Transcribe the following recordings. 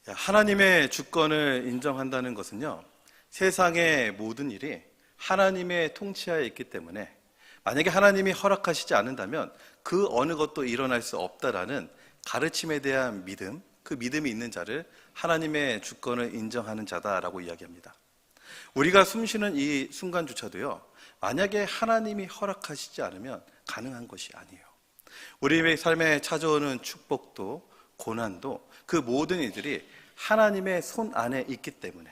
하나님의 주권을 인정한다는 것은요, 세상의 모든 일이 하나님의 통치하에 있기 때문에 만약에 하나님이 허락하시지 않는다면 그 어느 것도 일어날 수 없다라는 가르침에 대한 믿음, 그 믿음이 있는 자를 하나님의 주권을 인정하는 자다라고 이야기합니다. 우리가 숨쉬는 이 순간조차도요, 만약에 하나님이 허락하시지 않으면 가능한 것이 아니에요. 우리의 삶에 찾아오는 축복도 고난도 그 모든 일들이 하나님의 손 안에 있기 때문에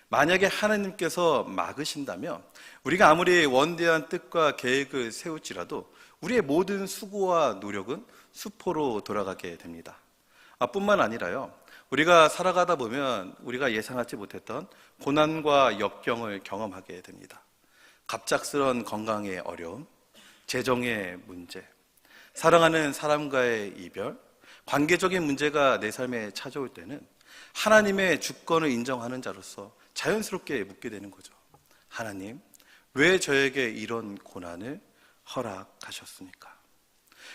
만약에 하나님께서 막으신다면 우리가 아무리 원대한 뜻과 계획을 세울지라도 우리의 모든 수고와 노력은 수포로 돌아가게 됩니다. 뿐만 아니라요, 우리가 살아가다 보면 우리가 예상하지 못했던 고난과 역경을 경험하게 됩니다. 갑작스런 건강의 어려움, 재정의 문제, 사랑하는 사람과의 이별, 관계적인 문제가 내 삶에 찾아올 때는 하나님의 주권을 인정하는 자로서 자연스럽게 묻게 되는 거죠. 하나님, 왜 저에게 이런 고난을 허락하셨습니까?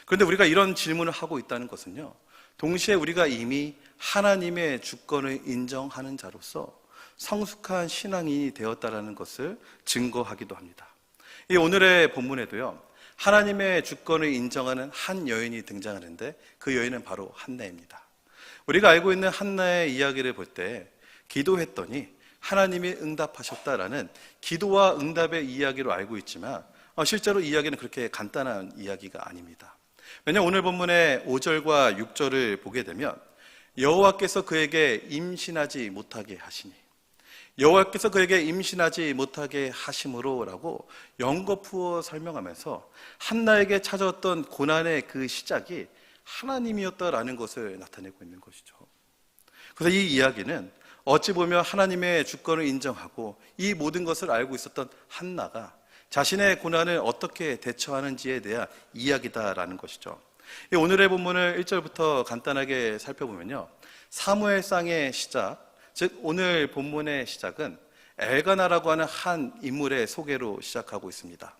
그런데 우리가 이런 질문을 하고 있다는 것은요, 동시에 우리가 이미 하나님의 주권을 인정하는 자로서 성숙한 신앙인이 되었다는 것을 증거하기도 합니다. 이 오늘의 본문에도요, 하나님의 주권을 인정하는 한 여인이 등장하는데 그 여인은 바로 한나입니다. 우리가 알고 있는 한나의 이야기를 볼 때 기도했더니 하나님이 응답하셨다라는 기도와 응답의 이야기로 알고 있지만 실제로 이야기는 그렇게 간단한 이야기가 아닙니다. 왜냐하면 오늘 본문의 5절과 6절을 보게 되면 여호와께서 그에게 임신하지 못하게 하시니, 여호와께서 그에게 임신하지 못하게 하심으로 라고 연거푸어 설명하면서 한나에게 찾아왔던 고난의 그 시작이 하나님이었다라는 것을 나타내고 있는 것이죠. 그래서 이 이야기는 어찌 보면 하나님의 주권을 인정하고 이 모든 것을 알고 있었던 한나가 자신의 고난을 어떻게 대처하는지에 대한 이야기다라는 것이죠. 오늘의 본문을 1절부터 간단하게 살펴보면요, 사무엘상의 시작, 즉 오늘 본문의 시작은 엘가나라고 하는 한 인물의 소개로 시작하고 있습니다.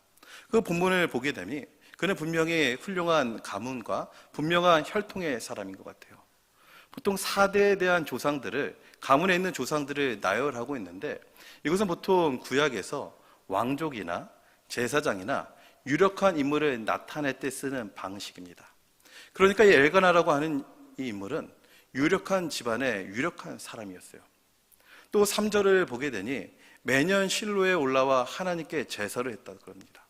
그 본문을 보게 되니 그는 분명히 훌륭한 가문과 분명한 혈통의 사람인 것 같아요. 보통 4대에 대한 조상들을, 가문에 있는 조상들을 나열하고 있는데 이것은 보통 구약에서 왕족이나 제사장이나 유력한 인물을 나타낼 때 쓰는 방식입니다. 그러니까 이 엘가나라고 하는 이 인물은 유력한 집안의 유력한 사람이었어요. 또 3절을 보게 되니 매년 실로에 올라와 하나님께 제사를 했다고 합니다.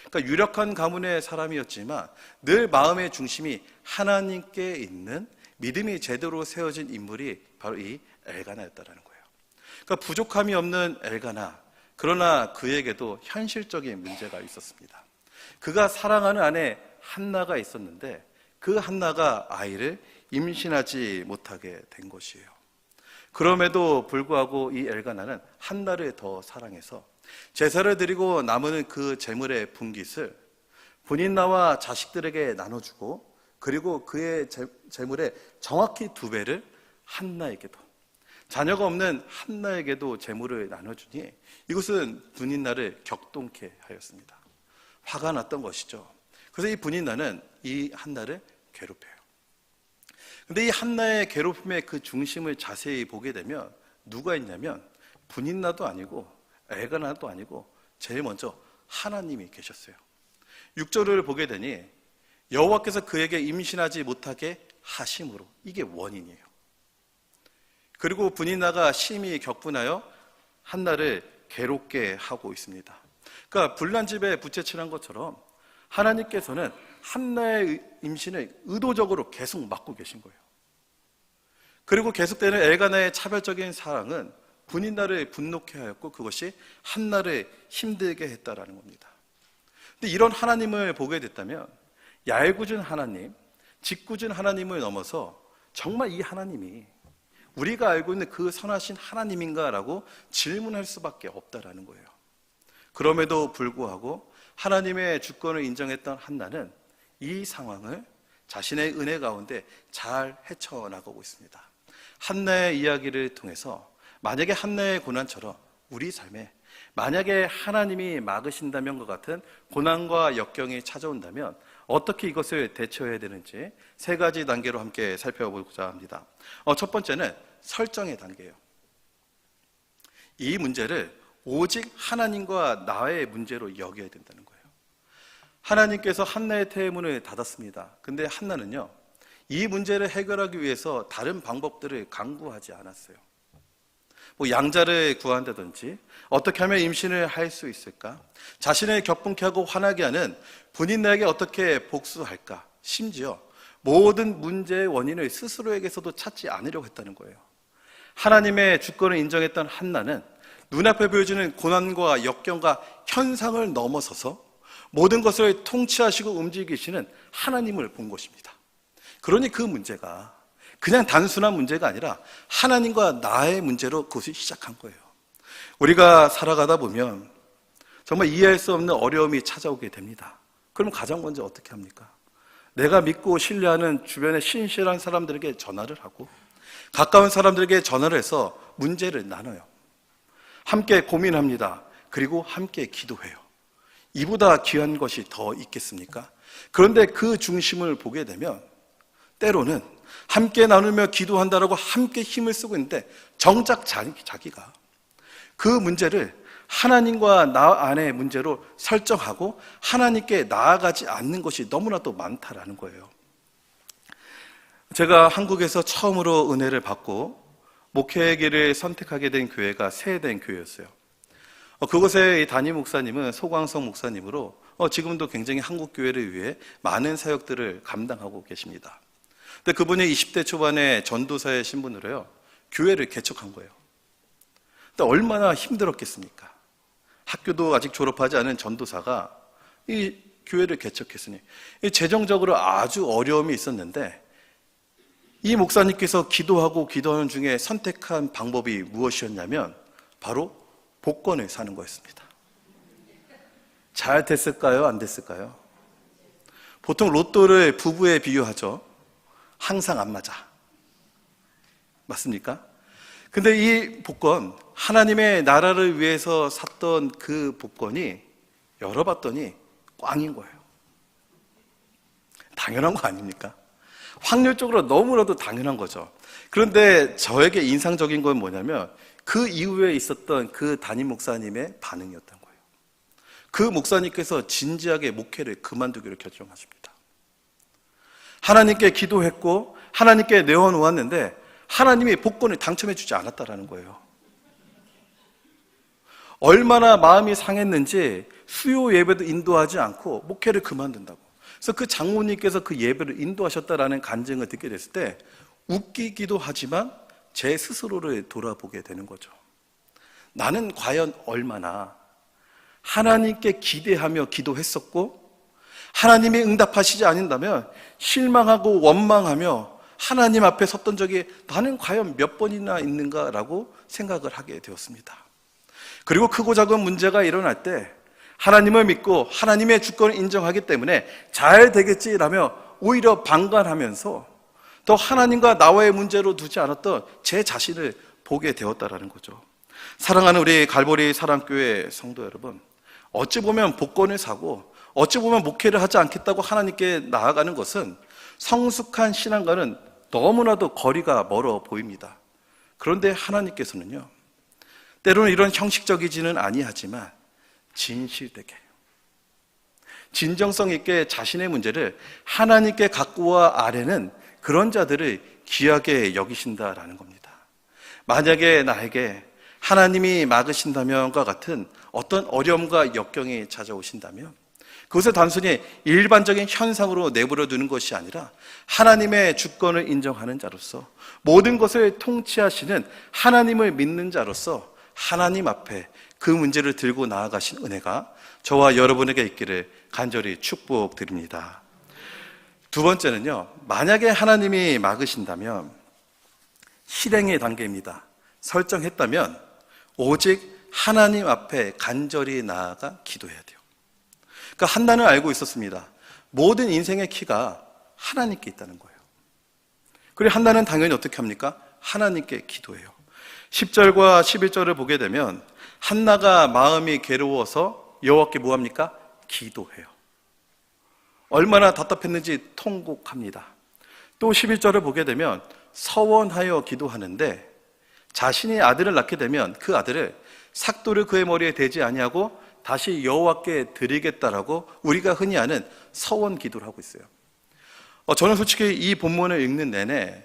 그러니까 유력한 가문의 사람이었지만 늘 마음의 중심이 하나님께 있는 믿음이 제대로 세워진 인물이 바로 이 엘가나였다는 거예요. 그러니까 부족함이 없는 엘가나, 그러나 그에게도 현실적인 문제가 있었습니다. 그가 사랑하는 아내 한나가 있었는데 그 한나가 아이를 임신하지 못하게 된 것이에요. 그럼에도 불구하고 이 엘가나는 한나를 더 사랑해서 제사를 드리고 남은 그 제물의 분깃을 본인나와 자식들에게 나눠주고 그리고 그의 제물의 정확히 2배를 한나에게도, 자녀가 없는 한나에게도 제물을 나눠주니 이것은 분인나를 격동케 하였습니다. 화가 났던 것이죠. 그래서 이 분인나는 이 한나를 괴롭혀요. 근데 이 한나의 괴롭힘의 그 중심을 자세히 보게 되면 누가 있냐면 분인나도 아니고 엘가나도 아니고 제일 먼저 하나님이 계셨어요. 6절을 보게 되니 여호와께서 그에게 임신하지 못하게 하심으로, 이게 원인이에요. 그리고 분인나가 심히 격분하여 한나를 괴롭게 하고 있습니다. 그러니까 불난집에 부채칠한 것처럼 하나님께서는 한나의 임신을 의도적으로 계속 막고 계신 거예요. 그리고 계속되는 엘가나의 차별적인 사랑은 분인나를 분노케 하였고 그것이 한나를 힘들게 했다라는 겁니다. 근데 이런 하나님을 보게 됐다면 얄궂은 하나님, 짓궂은 하나님을 넘어서 정말 이 하나님이 우리가 알고 있는 그 선하신 하나님인가라고 질문할 수밖에 없다라는 거예요. 그럼에도 불구하고 하나님의 주권을 인정했던 한나는 이 상황을 자신의 은혜 가운데 잘 헤쳐나가고 있습니다. 한나의 이야기를 통해서 만약에 한나의 고난처럼 우리 삶에 만약에 하나님이 막으신다면과 같은 고난과 역경이 찾아온다면 어떻게 이것을 대처해야 되는지 세 가지 단계로 함께 살펴보고자 합니다. 첫 번째는 설정의 단계예요. 이 문제를 오직 하나님과 나의 문제로 여겨야 된다는 거예요. 하나님께서 한나의 태문을 닫았습니다. 근데 한나는요, 이 문제를 해결하기 위해서 다른 방법들을 강구하지 않았어요. 양자를 구한다든지 어떻게 하면 임신을 할 수 있을까? 자신을 격분케 하고 화나게 하는 분인나에게 어떻게 복수할까? 심지어 모든 문제의 원인을 스스로에게서도 찾지 않으려고 했다는 거예요. 하나님의 주권을 인정했던 한나는 눈앞에 보여지는 고난과 역경과 현상을 넘어서서 모든 것을 통치하시고 움직이시는 하나님을 본 것입니다. 그러니 그 문제가 그냥 단순한 문제가 아니라 하나님과 나의 문제로 그것이 시작한 거예요. 우리가 살아가다 보면 정말 이해할 수 없는 어려움이 찾아오게 됩니다. 그럼 가장 먼저 어떻게 합니까? 내가 믿고 신뢰하는 주변의 신실한 사람들에게 전화를 하고 가까운 사람들에게 전화를 해서 문제를 나눠요. 함께 고민합니다. 그리고 함께 기도해요. 이보다 귀한 것이 더 있겠습니까? 그런데 그 중심을 보게 되면 때로는 함께 나누며 기도한다라고 함께 힘을 쓰고 있는데 정작 자기가 그 문제를 하나님과 나 안의 문제로 설정하고 하나님께 나아가지 않는 것이 너무나도 많다라는 거예요. 제가 한국에서 처음으로 은혜를 받고 목회의 길을 선택하게 된 교회가 세해된 교회였어요. 그곳의 담임 목사님은 소광성 목사님으로 지금도 굉장히 한국 교회를 위해 많은 사역들을 감당하고 계십니다. 근데 그분이 20대 초반에 전도사의 신분으로요, 교회를 개척한 거예요. 근데 얼마나 힘들었겠습니까? 학교도 아직 졸업하지 않은 전도사가 이 교회를 개척했으니 재정적으로 아주 어려움이 있었는데 이 목사님께서 기도하는 중에 선택한 방법이 무엇이었냐면 바로 복권을 사는 거였습니다. 잘 됐을까요? 안 됐을까요? 보통 로또를 부부에 비유하죠. 항상 안 맞아. 맞습니까? 근데 이 복권, 하나님의 나라를 위해서 샀던 그 복권이 열어봤더니 꽝인 거예요. 당연한 거 아닙니까? 확률적으로 너무나도 당연한 거죠. 그런데 저에게 인상적인 건 뭐냐면 그 이후에 있었던 그 담임 목사님의 반응이었던 거예요. 그 목사님께서 진지하게 목회를 그만두기로 결정하십니다. 하나님께 기도했고 하나님께 내어놓았는데 하나님이 복권을 당첨해 주지 않았다라는 거예요. 얼마나 마음이 상했는지 수요 예배도 인도하지 않고 목회를 그만둔다고. 그래서 그 장모님께서 그 예배를 인도하셨다라는 간증을 듣게 됐을 때 웃기기도 하지만 제 스스로를 돌아보게 되는 거죠. 나는 과연 얼마나 하나님께 기대하며 기도했었고 하나님이 응답하시지 않는다면 실망하고 원망하며 하나님 앞에 섰던 적이 나는 과연 몇 번이나 있는가라고 생각을 하게 되었습니다. 그리고 크고 작은 문제가 일어날 때 하나님을 믿고 하나님의 주권을 인정하기 때문에 잘 되겠지라며 오히려 방관하면서 또 하나님과 나와의 문제로 두지 않았던 제 자신을 보게 되었다라는 거죠. 사랑하는 우리 갈보리 사랑교회 성도 여러분, 어찌 보면 복권을 사고 어찌 보면 목회를 하지 않겠다고 하나님께 나아가는 것은 성숙한 신앙과는 너무나도 거리가 멀어 보입니다. 그런데 하나님께서는요, 때로는 이런 형식적이지는 아니하지만 진실되게 진정성 있게 자신의 문제를 하나님께 갖고 와 아뢰는 그런 자들을 귀하게 여기신다라는 겁니다. 만약에 나에게 하나님이 막으신다면과 같은 어떤 어려움과 역경이 찾아오신다면 그것을 단순히 일반적인 현상으로 내버려 두는 것이 아니라 하나님의 주권을 인정하는 자로서 모든 것을 통치하시는 하나님을 믿는 자로서 하나님 앞에 그 문제를 들고 나아가신 은혜가 저와 여러분에게 있기를 간절히 축복드립니다. 두 번째는요, 만약에 하나님이 막으신다면 실행의 단계입니다. 설정했다면 오직 하나님 앞에 간절히 나아가 기도해야 돼요. 그러니까 한나는 알고 있었습니다. 모든 인생의 키가 하나님께 있다는 거예요. 그리고 한나는 당연히 어떻게 합니까? 하나님께 기도해요. 10절과 11절을 보게 되면 한나가 마음이 괴로워서 여호와께 뭐합니까? 기도해요. 얼마나 답답했는지 통곡합니다. 또 11절을 보게 되면 서원하여 기도하는데 자신이 아들을 낳게 되면 그 아들을 삭도를 그의 머리에 대지 아니하고 다시 여호와께 드리겠다라고 우리가 흔히 아는 서원 기도를 하고 있어요. 저는 솔직히 이 본문을 읽는 내내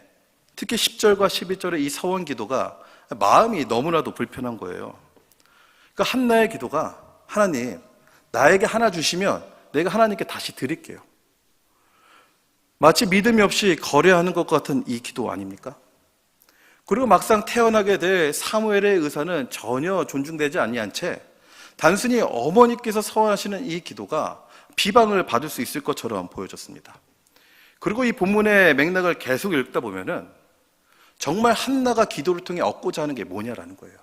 특히 10절과 11절의 이 서원 기도가 마음이 너무나도 불편한 거예요. 그러니까 한나의 기도가 하나님, 나에게 하나 주시면 내가 하나님께 다시 드릴게요. 마치 믿음이 없이 거래하는 것 같은 이 기도 아닙니까? 그리고 막상 태어나게 될 사무엘의 의사는 전혀 존중되지 아니한 채 단순히 어머니께서 서원하시는 이 기도가 비방을 받을 수 있을 것처럼 보여졌습니다. 그리고 이 본문의 맥락을 계속 읽다 보면은 정말 한나가 기도를 통해 얻고자 하는 게 뭐냐라는 거예요.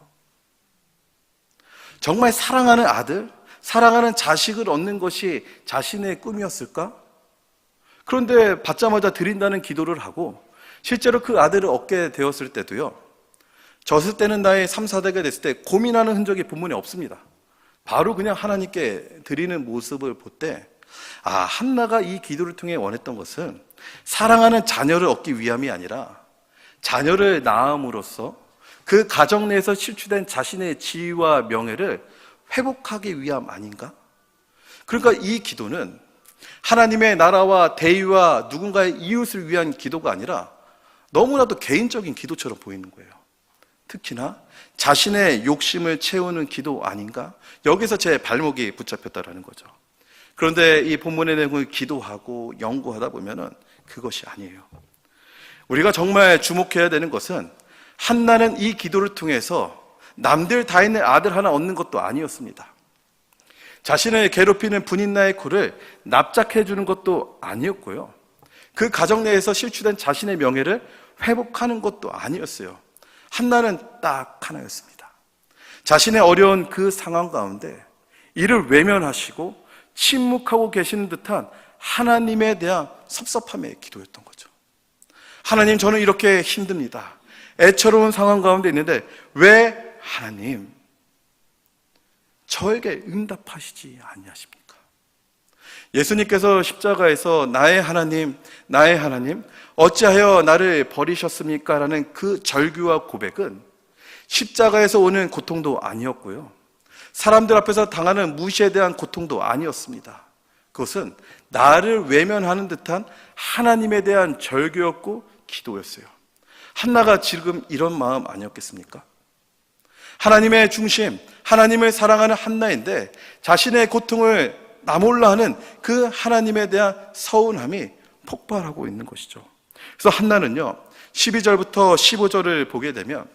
정말 사랑하는 아들, 사랑하는 자식을 얻는 것이 자신의 꿈이었을까? 그런데 받자마자 드린다는 기도를 하고 실제로 그 아들을 얻게 되었을 때도요, 졌을 때는 나의 3, 4대가 됐을 때 고민하는 흔적이 본문에 없습니다. 바로 그냥 하나님께 드리는 모습을 볼 때, 한나가 이 기도를 통해 원했던 것은 사랑하는 자녀를 얻기 위함이 아니라 자녀를 낳음으로써 그 가정 내에서 실추된 자신의 지위와 명예를 회복하기 위함 아닌가? 그러니까 이 기도는 하나님의 나라와 대의와 누군가의 이웃을 위한 기도가 아니라 너무나도 개인적인 기도처럼 보이는 거예요. 특히나 자신의 욕심을 채우는 기도 아닌가? 여기서 제 발목이 붙잡혔다라는 거죠. 그런데 이 본문의 내용을 기도하고 연구하다 보면은 그것이 아니에요. 우리가 정말 주목해야 되는 것은 한나는 이 기도를 통해서 남들 다 있는 아들 하나 얻는 것도 아니었습니다. 자신을 괴롭히는 분인나의 코를 납작해 주는 것도 아니었고요. 그 가정 내에서 실추된 자신의 명예를 회복하는 것도 아니었어요. 한나는 딱 하나였습니다. 자신의 어려운 그 상황 가운데 이를 외면하시고 침묵하고 계시는 듯한 하나님에 대한 섭섭함의 기도였던 거죠. 하나님, 저는 이렇게 힘듭니다. 애처로운 상황 가운데 있는데 왜 하나님 저에게 응답하시지 아니하십니까? 예수님께서 십자가에서 나의 하나님, 나의 하나님, 어찌하여 나를 버리셨습니까? 라는 그 절규와 고백은 십자가에서 오는 고통도 아니었고요, 사람들 앞에서 당하는 무시에 대한 고통도 아니었습니다. 그것은 나를 외면하는 듯한 하나님에 대한 절규였고 기도였어요. 한나가 지금 이런 마음 아니었겠습니까? 하나님의 중심, 하나님을 사랑하는 한나인데 자신의 고통을 나 몰라 하는 그 하나님에 대한 서운함이 폭발하고 있는 것이죠. 그래서 한나는요, 12절부터 15절을 보게 되면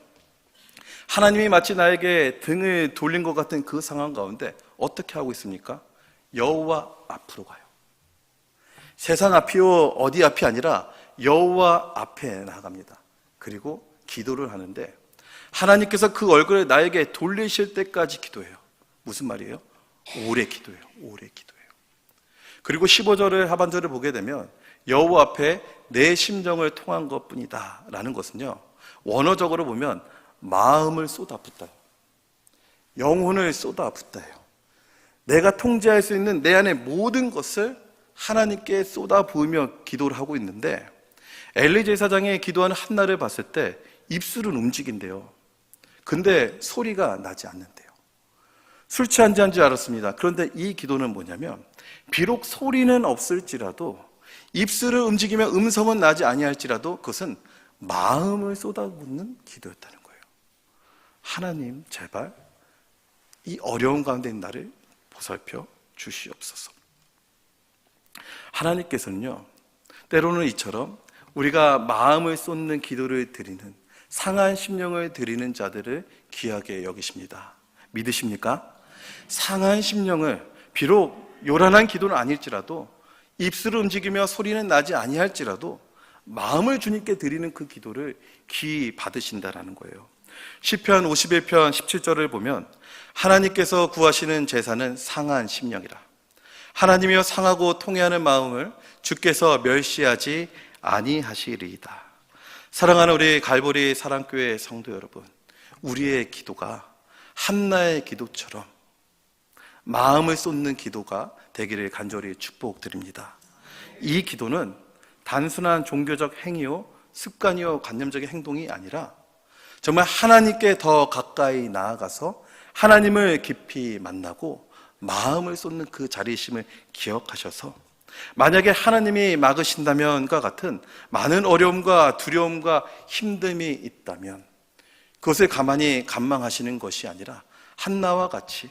하나님이 마치 나에게 등을 돌린 것 같은 그 상황 가운데 어떻게 하고 있습니까? 여호와 앞으로 가요. 세상 앞이요 어디 앞이 아니라 여호와 앞에 나갑니다. 그리고 기도를 하는데 하나님께서 그 얼굴을 나에게 돌리실 때까지 기도해요. 무슨 말이에요? 오래 기도해요. 오래 기도해요. 그리고 15절을 하반절을 보게 되면 여호와 앞에 내 심정을 통한 것뿐이다 라는 것은요, 원어적으로 보면 마음을 쏟아붓다, 영혼을 쏟아붓다예요. 내가 통제할 수 있는 내 안의 모든 것을 하나님께 쏟아부으며 기도를 하고 있는데, 엘리 제사장이 기도하는 한나를 봤을 때 입술은 움직인대요. 근데 소리가 나지 않는데요. 술 취한 지 알았습니다. 그런데 이 기도는 뭐냐면, 비록 소리는 없을지라도 입술을 움직이며 음성은 나지 아니할지라도 그것은 마음을 쏟아붓는 기도였다는 거예요. 하나님, 제발 이 어려운 가운데 있는 나를 보살펴 주시옵소서. 하나님께서는요, 때로는 이처럼 우리가 마음을 쏟는 기도를 드리는, 상한 심령을 드리는 자들을 귀하게 여기십니다. 믿으십니까? 상한 심령을, 비록 요란한 기도는 아닐지라도, 입술을 움직이며 소리는 나지 아니할지라도 마음을 주님께 드리는 그 기도를 귀히 받으신다라는 거예요. 시편 51편 17절을 보면 하나님께서 구하시는 제사는 상한 심령이라. 하나님이여 상하고 통회하는 마음을 주께서 멸시하지 아니하시리이다. 사랑하는 우리 갈보리 사랑교회 성도 여러분, 우리의 기도가 한나의 기도처럼 마음을 쏟는 기도가 되기를 간절히 축복드립니다. 이 기도는 단순한 종교적 행위요, 습관이요, 관념적인 행동이 아니라 정말 하나님께 더 가까이 나아가서 하나님을 깊이 만나고 마음을 쏟는 그 자리이심을 기억하셔서 만약에 하나님이 막으신다면과 같은 많은 어려움과 두려움과 힘듦이 있다면 그것을 가만히 감망하시는 것이 아니라 한나와 같이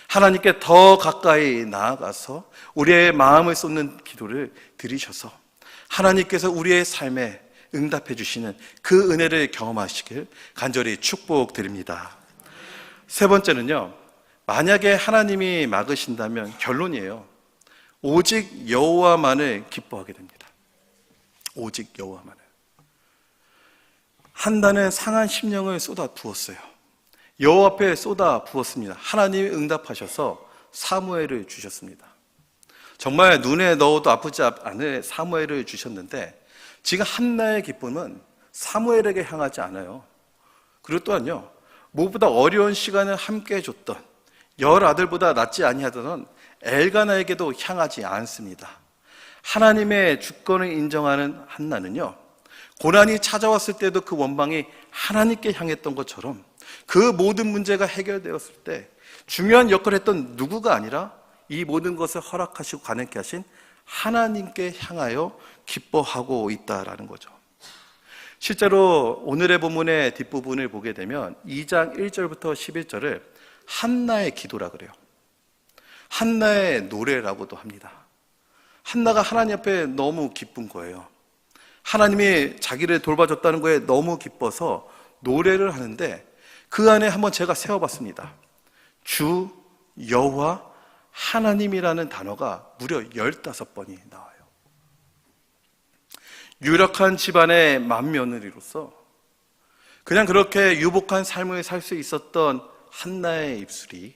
하나님께 더 가까이 나아가서 우리의 마음을 쏟는 기도를 드리셔서 하나님께서 우리의 삶에 응답해 주시는 그 은혜를 경험하시길 간절히 축복드립니다. 세 번째는요, 만약에 하나님이 막으신다면 결론이에요. 오직 여호와만을 기뻐하게 됩니다. 오직 여호와만을. 한나는 상한 심령을 쏟아 부었어요. 여호와 앞에 쏟아 부었습니다. 하나님이 응답하셔서 사무엘을 주셨습니다. 정말 눈에 넣어도 아프지 않을 사무엘을 주셨는데 지금 한나의 기쁨은 사무엘에게 향하지 않아요. 그리고 또한요, 무엇보다 어려운 시간을 함께 해줬던 열 아들보다 낫지 아니하던 엘가나에게도 향하지 않습니다. 하나님의 주권을 인정하는 한나는요, 고난이 찾아왔을 때도 그 원방이 하나님께 향했던 것처럼 그 모든 문제가 해결되었을 때 중요한 역할을 했던 누구가 아니라 이 모든 것을 허락하시고 가능케 하신 하나님께 향하여 기뻐하고 있다라는 거죠. 실제로 오늘의 본문의 뒷부분을 보게 되면 2장 1절부터 11절을 한나의 기도라 그래요. 한나의 노래라고도 합니다. 한나가 하나님 앞에 너무 기쁜 거예요. 하나님이 자기를 돌봐줬다는 거에 너무 기뻐서 노래를 하는데 그 안에 한번 제가 세어봤습니다. 주, 여호와, 하나님이라는 단어가 무려 15번이 나와요. 유력한 집안의 맏며느리로서 그냥 그렇게 유복한 삶을 살 수 있었던 한나의 입술이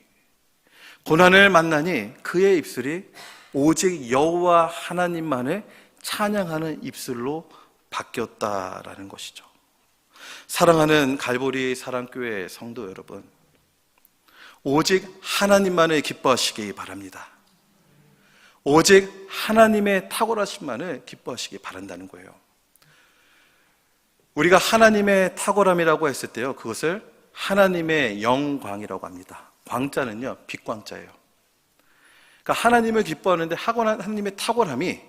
고난을 만나니 그의 입술이 오직 여호와 하나님만을 찬양하는 입술로 바뀌었다라는 것이죠. 사랑하는 갈보리 사랑교회 성도 여러분, 오직 하나님만을 기뻐하시기 바랍니다. 오직 하나님의 탁월하심만을 기뻐하시기 바란다는 거예요. 우리가 하나님의 탁월함이라고 했을 때요, 그것을 하나님의 영광이라고 합니다. 광자는요, 빛광자예요. 그러니까 하나님을 기뻐하는데 하나님의 탁월함이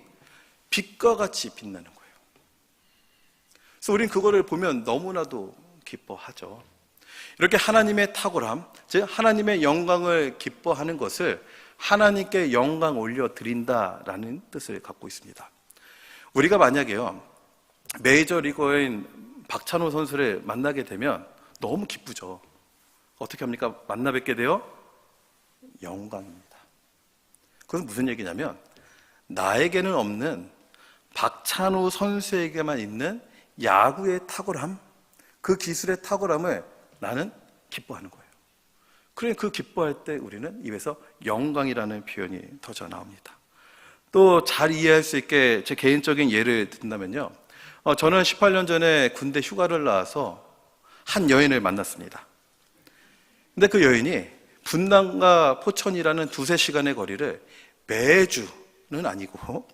빛과 같이 빛나는 거예요. 그래서 우리는 그거를 보면 너무나도 기뻐하죠. 이렇게 하나님의 탁월함, 즉 하나님의 영광을 기뻐하는 것을 하나님께 영광 올려드린다라는 뜻을 갖고 있습니다. 우리가 만약에요, 메이저리거인 박찬호 선수를 만나게 되면 너무 기쁘죠. 어떻게 합니까? 만나 뵙게 되어 영광입니다. 그건 무슨 얘기냐면 나에게는 없는 박찬호 선수에게만 있는 야구의 탁월함, 그 기술의 탁월함을 나는 기뻐하는 거예요. 그러니까 그 기뻐할 때 우리는 입에서 영광이라는 표현이 터져 나옵니다. 또 잘 이해할 수 있게 제 개인적인 예를 든다면요, 저는 18년 전에 군대 휴가를 나와서 한 여인을 만났습니다. 근데 그 여인이 분당과 포천이라는 2-3시간의 거리를 매주는 아니고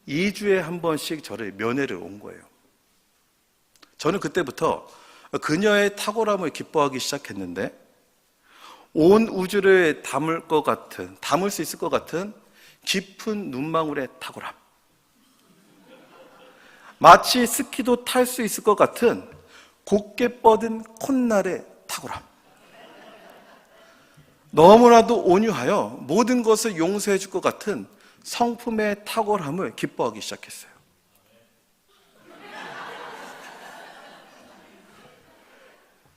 2주에 한 번씩 저를 면회를 온 거예요. 저는 그때부터 그녀의 탁월함을 기뻐하기 시작했는데 온 우주를 담을 수 있을 것 같은 깊은 눈망울의 탁월함, 마치 스키도 탈 수 있을 것 같은 곧게 뻗은 콧날의 탁월함, 너무나도 온유하여 모든 것을 용서해 줄 것 같은 성품의 탁월함을 기뻐하기 시작했어요.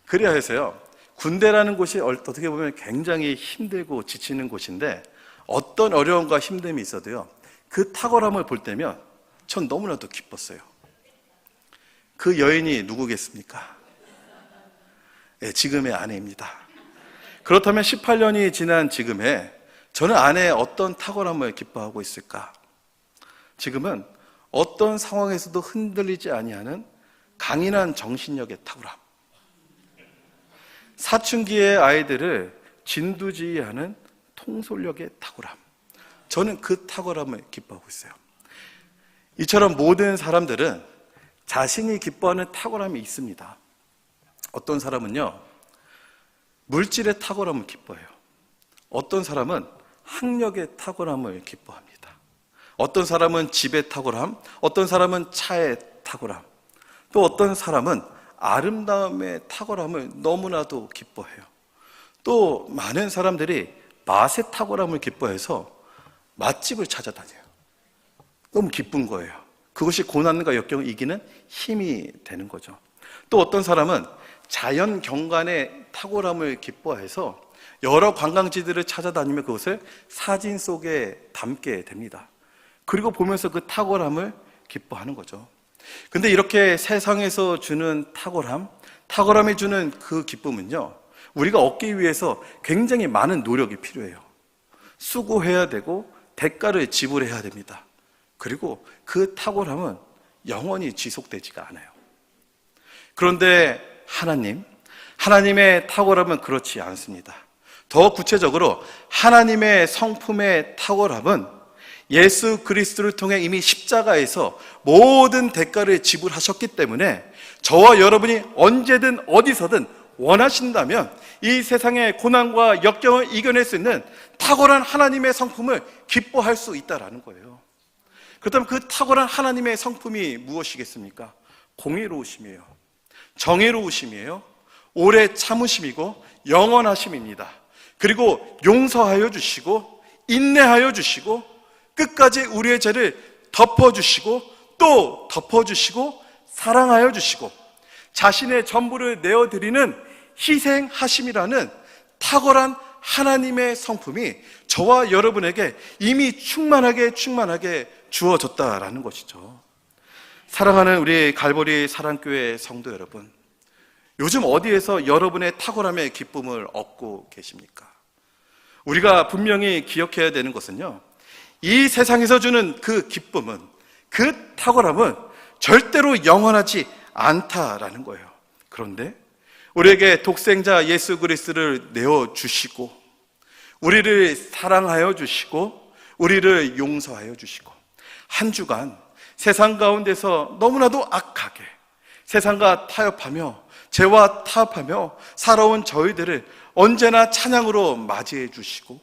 그래야 해서요, 군대라는 곳이 어떻게 보면 굉장히 힘들고 지치는 곳인데 어떤 어려움과 힘듦이 있어도요, 그 탁월함을 볼 때면 전 너무나도 기뻤어요. 그 여인이 누구겠습니까? 네, 지금의 아내입니다. 그렇다면 18년이 지난 지금에 저는 아내의 어떤 탁월함을 기뻐하고 있을까? 지금은 어떤 상황에서도 흔들리지 아니하는 강인한 정신력의 탁월함, 사춘기의 아이들을 진두지휘하는 통솔력의 탁월함, 저는 그 탁월함을 기뻐하고 있어요. 이처럼 모든 사람들은 자신이 기뻐하는 탁월함이 있습니다. 어떤 사람은요, 물질의 탁월함을 기뻐해요. 어떤 사람은 학력의 탁월함을 기뻐합니다. 어떤 사람은 집의 탁월함, 어떤 사람은 차의 탁월함, 또 어떤 사람은 아름다움의 탁월함을 너무나도 기뻐해요. 또 많은 사람들이 맛의 탁월함을 기뻐해서 맛집을 찾아다녀요. 너무 기쁜 거예요. 그것이 고난과 역경을 이기는 힘이 되는 거죠. 또 어떤 사람은 자연 경관의 탁월함을 기뻐해서 여러 관광지들을 찾아다니며 그것을 사진 속에 담게 됩니다. 그리고 보면서 그 탁월함을 기뻐하는 거죠. 근데 이렇게 세상에서 주는 탁월함이 주는 그 기쁨은요, 우리가 얻기 위해서 굉장히 많은 노력이 필요해요. 수고해야 되고 대가를 지불해야 됩니다. 그리고 그 탁월함은 영원히 지속되지가 않아요. 그런데 하나님의 탁월함은 그렇지 않습니다. 더 구체적으로 하나님의 성품의 탁월함은 예수 그리스도를 통해 이미 십자가에서 모든 대가를 지불하셨기 때문에 저와 여러분이 언제든 어디서든 원하신다면 이 세상의 고난과 역경을 이겨낼 수 있는 탁월한 하나님의 성품을 기뻐할 수 있다라는 거예요. 그렇다면 그 탁월한 하나님의 성품이 무엇이겠습니까? 공의로우심이에요. 정의로우심이에요. 오래 참으심이고 영원하심입니다. 그리고 용서하여 주시고 인내하여 주시고 끝까지 우리의 죄를 덮어주시고 또 덮어주시고 사랑하여 주시고 자신의 전부를 내어드리는 희생하심이라는 탁월한 하나님의 성품이 저와 여러분에게 이미 충만하게 주어졌다라는 것이죠. 사랑하는 우리 갈보리 사랑교회 성도 여러분, 요즘 어디에서 여러분의 탁월함의 기쁨을 얻고 계십니까? 우리가 분명히 기억해야 되는 것은요, 이 세상에서 주는 그 기쁨은, 그 탁월함은 절대로 영원하지 않다라는 거예요. 그런데 우리에게 독생자 예수 그리스도를 내어주시고 우리를 사랑하여 주시고 우리를 용서하여 주시고 한 주간 세상 가운데서 너무나도 악하게 세상과 타협하며 죄와 타협하며 살아온 저희들을 언제나 찬양으로 맞이해 주시고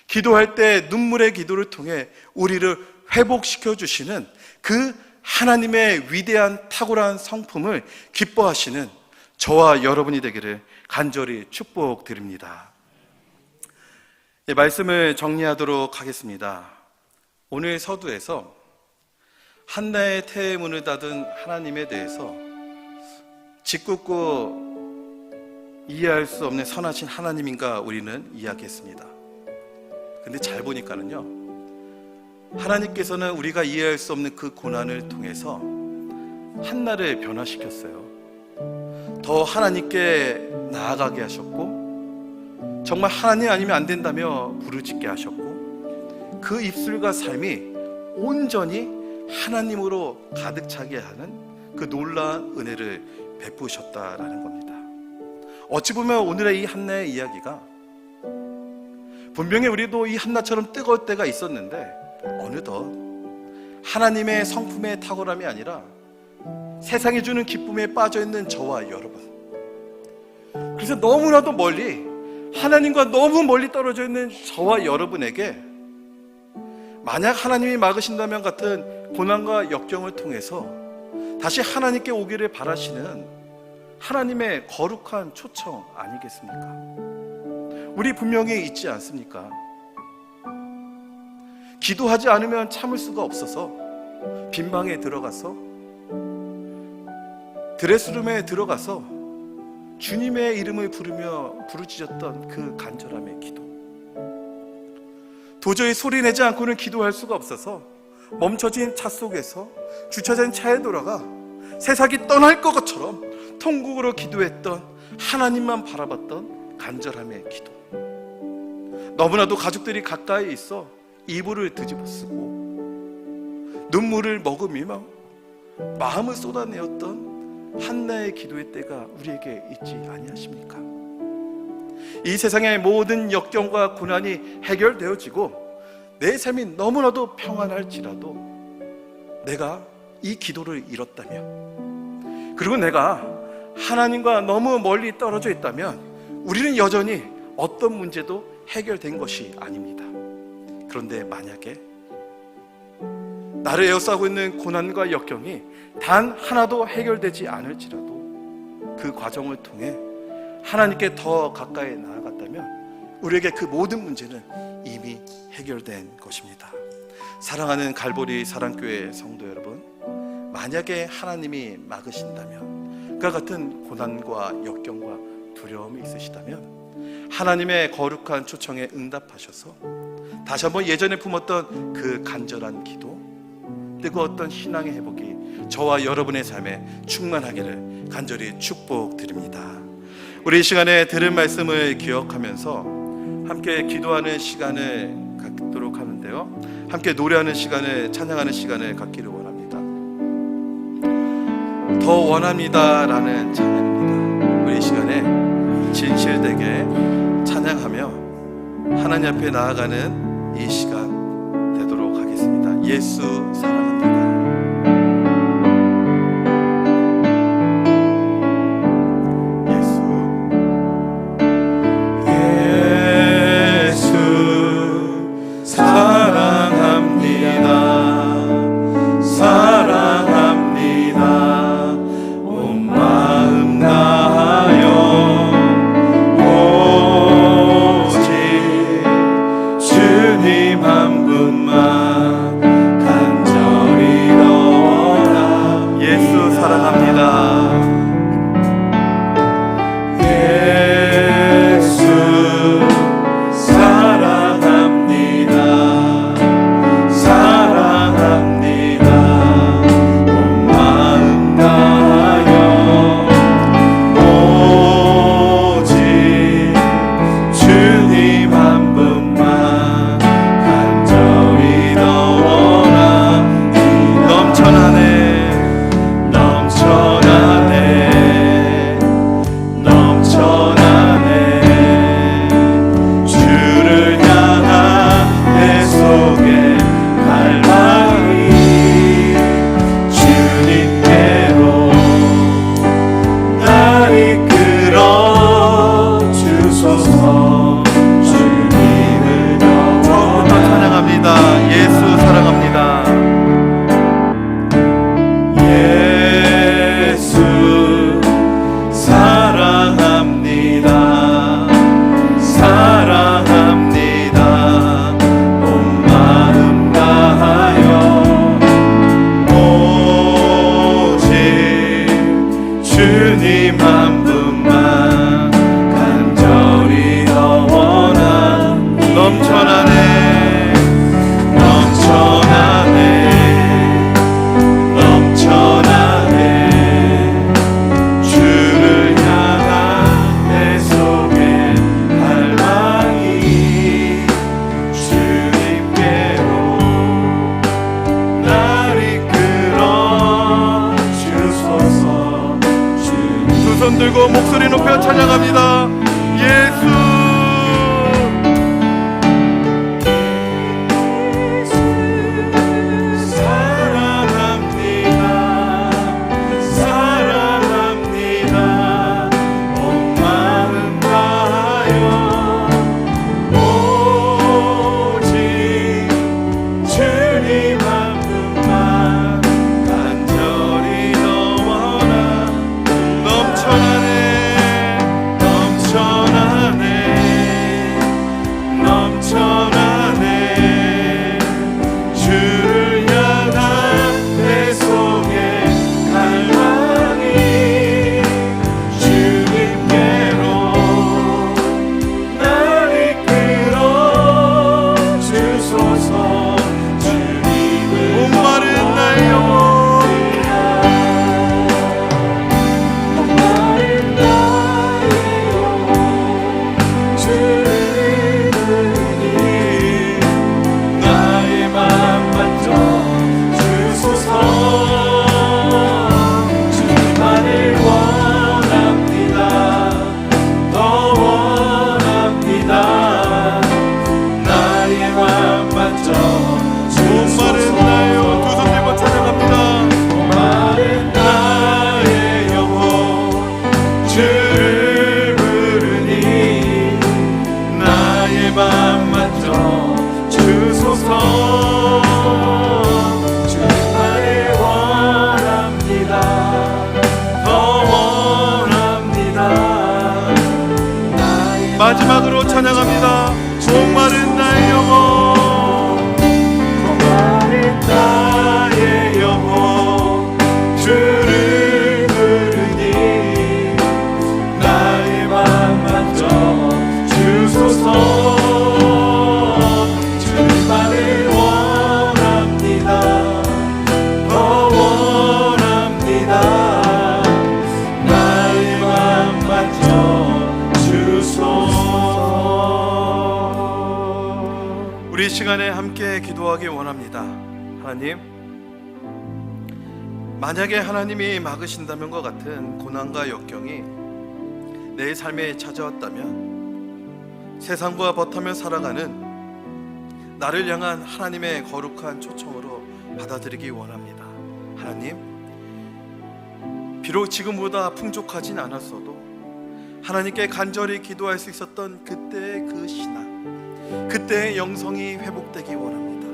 기도할 때 눈물의 기도를 통해 우리를 회복시켜 주시는 그 하나님의 위대한 탁월한 성품을 기뻐하시는 저와 여러분이 되기를 간절히 축복드립니다. 말씀을 정리하도록 하겠습니다. 오늘 서두에서 한나의 태의 문을 닫은 하나님에 대해서 짓궂고 이해할 수 없는 선하신 하나님인가 우리는 이야기했습니다. 근데 잘 보니까는요, 하나님께서는 우리가 이해할 수 없는 그 고난을 통해서 한나를 변화시켰어요. 더 하나님께 나아가게 하셨고 정말 하나님 아니면 안 된다며 부르짖게 하셨고 그 입술과 삶이 온전히 하나님으로 가득 차게 하는 그 놀라운 은혜를 베푸셨다라는 겁니다. 어찌 보면 오늘의 이 한나의 이야기가 분명히 우리도 이 한나처럼 뜨거울 때가 있었는데 어느덧 하나님의 성품의 탁월함이 아니라 세상이 주는 기쁨에 빠져있는 저와 여러분, 그래서 너무나도 멀리 하나님과 너무 멀리 떨어져 있는 저와 여러분에게 만약 하나님이 막으신다면 같은 고난과 역경을 통해서 다시 하나님께 오기를 바라시는 하나님의 거룩한 초청 아니겠습니까? 우리 분명히 있지 않습니까? 기도하지 않으면 참을 수가 없어서 빈방에 들어가서 드레스룸에 들어가서 주님의 이름을 부르며 부르짖었던 그 간절함의 기도, 도저히 소리내지 않고는 기도할 수가 없어서 멈춰진 차 속에서 주차된 차에 돌아가 세상이 떠날 것처럼 통곡으로 기도했던 하나님만 바라봤던 간절함의 기도, 너무나도 가족들이 가까이 있어 이불을 뒤집어 쓰고 눈물을 머금이며 마음을 쏟아내었던 한나의 기도의 때가 우리에게 있지 아니하십니까? 이 세상의 모든 역경과 고난이 해결되어지고 내 삶이 너무나도 평안할지라도 내가 이 기도를 잃었다면, 그리고 내가 하나님과 너무 멀리 떨어져 있다면 우리는 여전히 어떤 문제도 해결된 것이 아닙니다. 그런데 만약에 나를 에워싸고 있는 고난과 역경이 단 하나도 해결되지 않을지라도 그 과정을 통해 하나님께 더 가까이 나아갔다면 우리에게 그 모든 문제는 이미 해결된 것입니다. 사랑하는 갈보리 사랑교회 성도 여러분, 만약에 하나님이 막으신다면, 그와 같은 고난과 역경과 두려움이 있으시다면 하나님의 거룩한 초청에 응답하셔서 다시 한번 예전에 품었던 그 간절한 기도, 뜨거웠던 신앙의 회복이 저와 여러분의 삶에 충만하기를 간절히 축복드립니다. 우리 이 시간에 들은 말씀을 기억하면서 함께 기도하는 시간을 갖도록 하는데요, 함께 노래하는 시간을, 찬양하는 시간을 갖기를 원합니다. 더 원합니다라는 찬양입니다. 우리 이 시간에 진실되게 찬양하며 하나님 앞에 나아가는 이 시간 되도록 하겠습니다. 예수 사랑합니다. 들고 목소리 높여 찬양합니다. 예수 넘쳐나네 마지막으로 찬양합니다. 목마른 나의 영혼, 목마른 나의 영혼, 주를 부르니 나의 맘 만져 주소서. 주님만을 원합니다. 더 원합니다. 나의 맘 만져 주소서. 우리 시간에 함께 기도하기 원합니다. 하나님, 만약에 하나님이 막으신다면과 같은 고난과 역경이 내 삶에 찾아왔다면 세상과 버타며 살아가는 나를 향한 하나님의 거룩한 초청으로 받아들이기 원합니다. 하나님, 비록 지금보다 풍족하진 않았어도 하나님께 간절히 기도할 수 있었던 그때의 그 신앙, 그때의 영성이 회복되기 원합니다.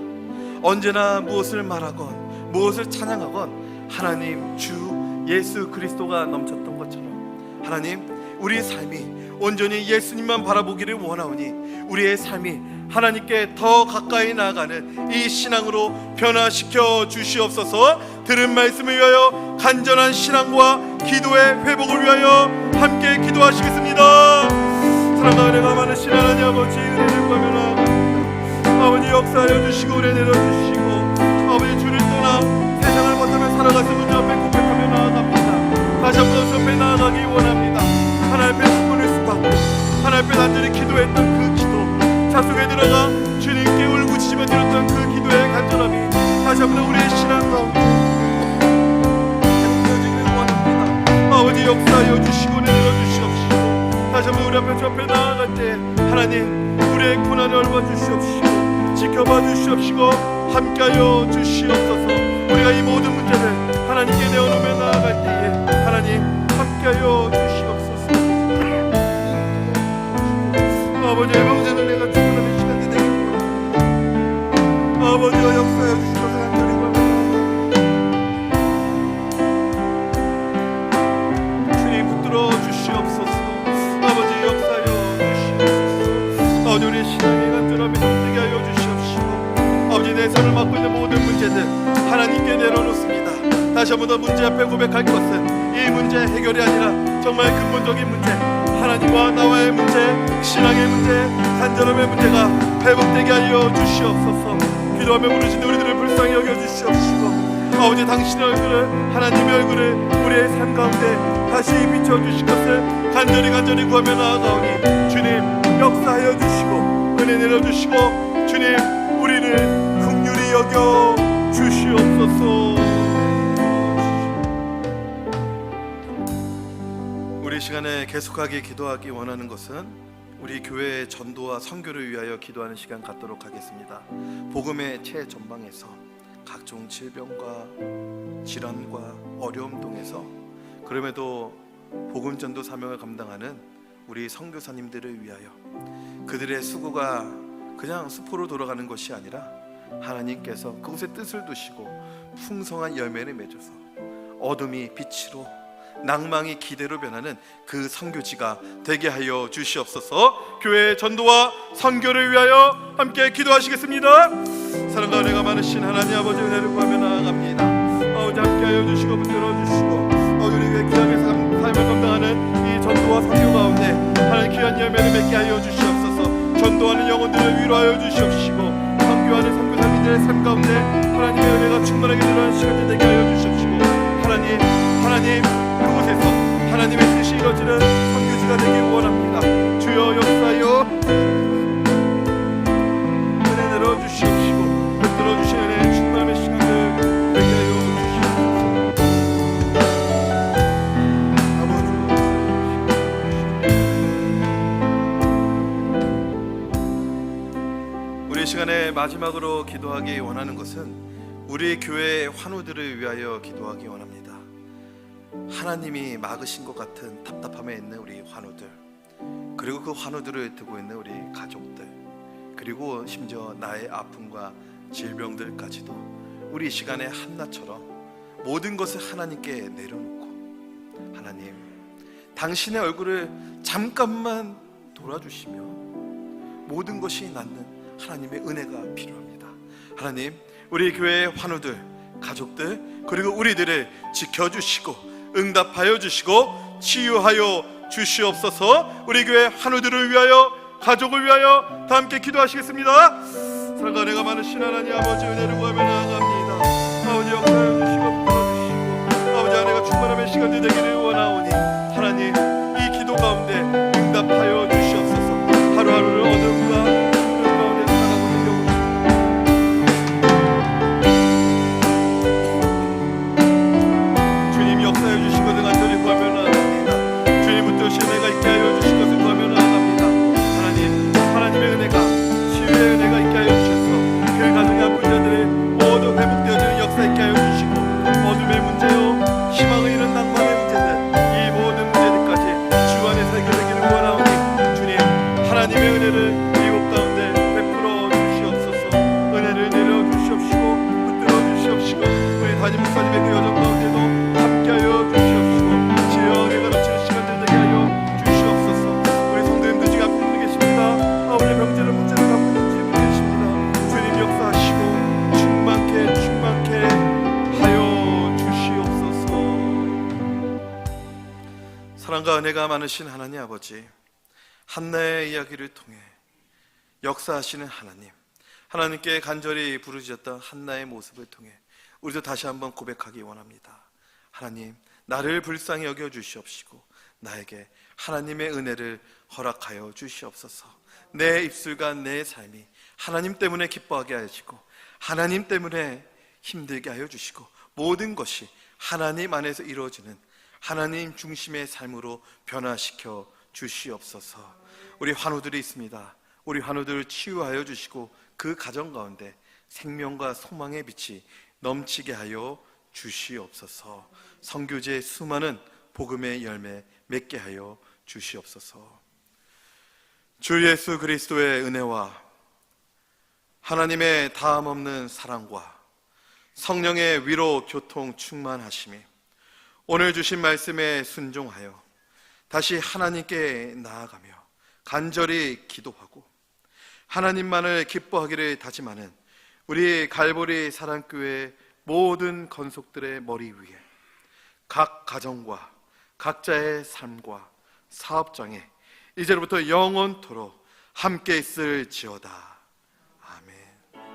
언제나 무엇을 말하건 무엇을 찬양하건 하나님 주 예수 그리스도가 넘쳤던 것처럼 하나님, 우리 삶이 온전히 예수님만 바라보기를 원하오니 우리의 삶이 하나님께 더 가까이 나아가는 이 신앙으로 변화시켜 주시옵소서. 들은 말씀을 위하여 간절한 신앙과 기도의 회복을 위하여 함께 기도하시겠습니다. 사랑과 은혜가 많으신 하나님 아버지, 은혜를 구하며 나아갑니다. 아버지, 역사하여 주시고 은혜 내려주시고 아버지, 주를 떠나 세상을 버티며 살아가서 문제 앞에 고백하며 나아갑니다. 다시 한번 주 앞에 나아가기 원합니다. 하나님 앞에 수건을 수받고 하나님 앞에 단절히 기도했던 그 기도, 자속에 들어가 주님께 울부짖으며 드렸던 그 기도의 간절함이 다시 한번 우리의 신앙 가운데 행해지기를 원합니다. 아버지, 역사하여 주시고 내려주시옵시고 다시 한번 우리 앞에 주 앞에 나아갈 때 하나님, 우리의 고난을 얼마 주시옵시고 지켜봐 주시옵시고 함께하여 주시옵소서. 우리가 이 모든 문제를 하나님께 내어놓으며 나아갈 때에 하나님 함께하여 주시옵소서. 아버지, 영생을 내가 주문하는 시간이 되길 원합니다. 아버지가 역사하여 주시옵소서. 간절히 구합니다. 주님 붙들어 주시옵소서. 아버지, 역사하여 주시옵소서. 아버지, 우리 신앙의 간절함이 힘들게 하여 주시옵시고 아버지, 내 손을 맡고 있는 모든 문제들 하나님께 내려놓습니다. 다시 한 번 더 문제 앞에 고백할 것은 이 문제 해결이 아니라 정말 근본적인 문제, 하나님과 나와의 문제, 신앙의 문제, 간절함의 문제가 회복되게 하여 주시옵소서. 기도하며 부르시는 우리들을 불쌍히 여겨주시옵시고 아버지, 당신의 얼굴을, 하나님의 얼굴을 우리의 삶 가운데 다시 비춰주실 것을 간절히 구하며 나아가오니 주님, 역사하여 주시고 은혜 내려주시고 주님, 우리를 긍휼히 여겨 주시옵소서. 우리 시간에 계속하게 기도하기 원하는 것은 우리 교회의 전도와 선교를 위하여 기도하는 시간 갖도록 하겠습니다. 복음의 최전방에서 각종 질병과 질환과 어려움 동에서 그럼에도 복음 전도 사명을 감당하는 우리 선교사님들을 위하여 그들의 수고가 그냥 수포로 돌아가는 것이 아니라 하나님께서 그곳에 뜻을 두시고 풍성한 열매를 맺어서 어둠이 빛으로, 낭망이 기대로 변하는 그 선교지가 되게 하여 주시옵소서. 교회의 전도와 선교를 위하여 함께 기도하시겠습니다. 사랑과 은혜가 많으신 하나님 아버지, 은혜를 구하며 나아갑니다. 아버지, 함께 하여 주시고 붙들어 주시고 우리에게 귀하게 삶을 감당하는 이 전도와 선교 가운데 하나님 귀한 열매를 맺게 하여 주시옵소서. 전도하는 영혼들을 위로하여 주시옵시고 선교하는 선교사님들의 삶 가운데 하나님의 은혜가 충만하게 일어나는 시간이 되게 하여 주시옵시고 하나님 그곳에서 하나님의 뜻이 이루어지는 선교지가 되길 원합니다. 주여, 역사하여 은혜 내려주시옵시고 붙들어 주신 은혜의 충만함의 시간을 되게 하여 주시옵소서. 우리 시간에 마지막으로 기도하기 원하는 것은 우리 교회의 환우들을 위하여 기도하기 원합니다. 하나님이 막으신 것 같은 답답함에 있는 우리 환우들, 그리고 그 환우들을 두고 있는 우리 가족들, 그리고 심지어 나의 아픔과 질병들까지도 우리 시간에 한나처럼 모든 것을 하나님께 내려놓고 하나님, 당신의 얼굴을 잠깐만 돌아주시며 모든 것이 낫는 하나님의 은혜가 필요합니다. 하나님, 우리 교회의 환우들, 가족들, 그리고 우리들을 지켜주시고 응답하여 주시고 치유하여 주시옵소서. 우리 교회 환우들을 위하여, 가족을 위하여 다 함께 기도하시겠습니다. 사랑과 은혜가 많으신 하나님 아버지, 은혜를 구하며 나아갑니다. 아버지, 역사하여 주시고 불러주시고 아버지, 아내가 충만함의 시간이 되기를 원하오니 하나님, 이 기도 가운데 응답하여 주시옵소서. 하루하루를 어둠과 어둠 가운데 살아가고 있는 경우 주님 역사해 주신 것을 간절히 구하며 나아갑니다. 주님 뜻이 은혜가 있게 하여 주신 것을 구하며 나아갑니다. 하나님, 하나님의 은혜가, 치유의 은혜가 있게 하여 주셔서 그 가정의 아픈 자들의 모두 회복되어지는 역사 있게 하여 주시고, 어둠의 문제요, 희망을 잃은 낭만의 문제들, 이 모든 문제들까지 주 안에서 해결되기를 원하오니 주님, 하나님의 은혜를 이곳 가운데 베풀어 주시옵소서. 은혜를 내려 주시옵시고 붙들어 주시옵시고, 우리 담임 목사님의 그 여정 가운데도 함께하여 주시옵시고, 지혜와 은혜가 넘치는 시간들 되게 하여 주시옵소서. 우리 성도님들 지금 아픈 분이 계십니다. 아버지, 병자를 문제를 갖고 있는 분이 계십니다. 주님 역사하시고 충만케 하여 주시옵소서. 사랑과 은혜가 많으신 하나님 아버지, 한나의 이야기를 통해 역사하시는 하나님, 하나님께 간절히 부르짖었던 한나의 모습을 통해 우리도 다시 한번 고백하기 원합니다. 하나님, 나를 불쌍히 여겨 주시옵시고 나에게 하나님의 은혜를 허락하여 주시옵소서. 내 입술과 내 삶이 하나님 때문에 기뻐하게 하시고 하나님 때문에 힘들게 하여 주시고, 모든 것이 하나님 안에서 이루어지는 하나님 중심의 삶으로 변화시켜 주시옵소서. 우리 환우들이 있습니다. 우리 환우들을 치유하여 주시고 그 가정 가운데 생명과 소망의 빛이 넘치게 하여 주시옵소서. 선교제의 수많은 복음의 열매 맺게 하여 주시옵소서. 주 예수 그리스도의 은혜와 하나님의 다함없는 사랑과 성령의 위로 교통 충만하심이 오늘 주신 말씀에 순종하여 다시 하나님께 나아가며 간절히 기도하고 하나님만을 기뻐하기를 다짐하는 우리 갈보리 사랑교회 모든 건속들의 머리 위에 각 가정과 각자의 삶과 사업장에 이제로부터 영원토록 함께 있을지어다.